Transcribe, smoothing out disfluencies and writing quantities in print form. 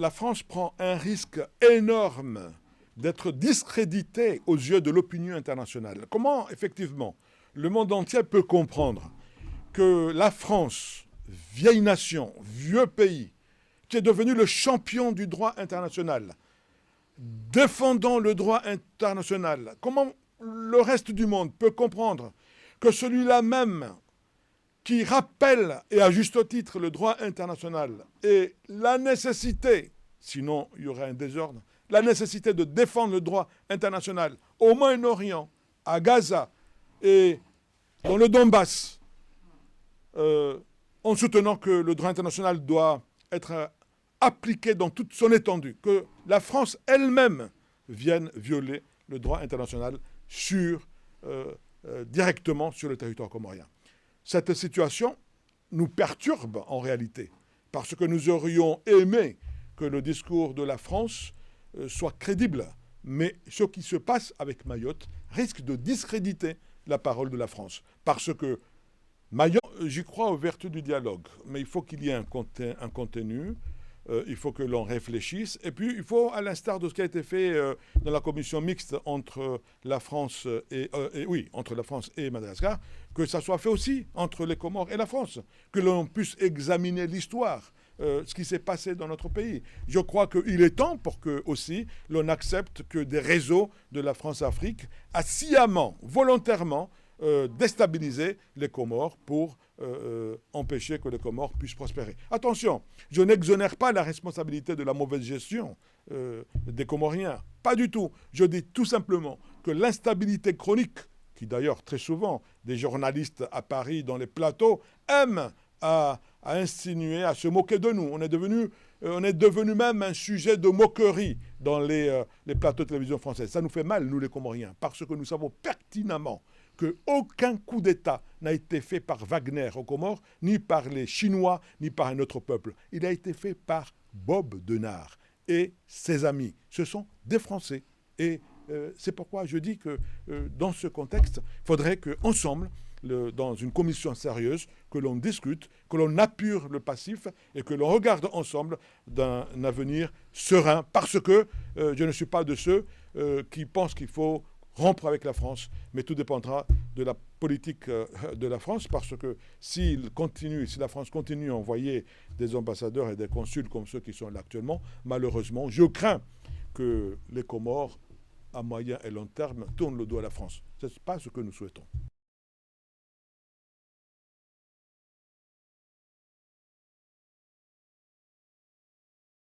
La France prend un risque énorme d'être discréditée aux yeux de l'opinion internationale. Comment, effectivement, le monde entier peut comprendre que la France, vieille nation, vieux pays, qui est devenu le champion du droit international, défendant le droit international, comment le reste du monde peut comprendre que celui-là même qui rappelle, et à juste titre, le droit international et la nécessité, sinon il y aurait un désordre, la nécessité de défendre le droit international au Moyen-Orient, à Gaza et dans le Donbass, en soutenant que le droit international doit être appliqué dans toute son étendue, que la France elle-même vienne violer le droit international directement sur le territoire comorien. Cette situation nous perturbe en réalité, parce que nous aurions aimé que le discours de la France soit crédible. Mais ce qui se passe avec Mayotte risque de discréditer la parole de la France. Parce que Mayotte, j'y crois aux vertus du dialogue, mais il faut qu'il y ait un contenu, il faut que l'on réfléchisse, et puis il faut, à l'instar de ce qui a été fait dans la commission mixte entre la France et Madagascar, que ça soit fait aussi entre les Comores et la France, que l'on puisse examiner l'histoire, ce qui s'est passé dans notre pays. Je crois qu'il est temps pour que aussi l'on accepte que des réseaux de la France-Afrique a sciemment, volontairement, déstabiliser les Comores pour empêcher que les Comores puissent prospérer. Attention, je n'exonère pas la responsabilité de la mauvaise gestion des Comoriens. Pas du tout. Je dis tout simplement que l'instabilité chronique, qui d'ailleurs très souvent des journalistes à Paris dans les plateaux aiment à insinuer, à se moquer de nous. On est devenu même un sujet de moquerie dans les plateaux de télévision françaises. Ça nous fait mal, nous les Comoriens, parce que nous savons pertinemment qu'aucun coup d'État n'a été fait par Wagner aux Comores, ni par les Chinois, ni par un autre peuple. Il a été fait par Bob Denard et ses amis. Ce sont des Français. Et c'est pourquoi je dis que dans ce contexte, il faudrait qu'ensemble, dans une commission sérieuse, que l'on discute, que l'on appure le passif et que l'on regarde ensemble d'un avenir serein. Parce que je ne suis pas de ceux qui pensent qu'il faut rompre avec la France, mais tout dépendra de la politique de la France, parce que si la France continue à envoyer des ambassadeurs et des consuls comme ceux qui sont là actuellement, malheureusement, je crains que les Comores, à moyen et long terme, tournent le dos à la France. Ce n'est pas ce que nous souhaitons.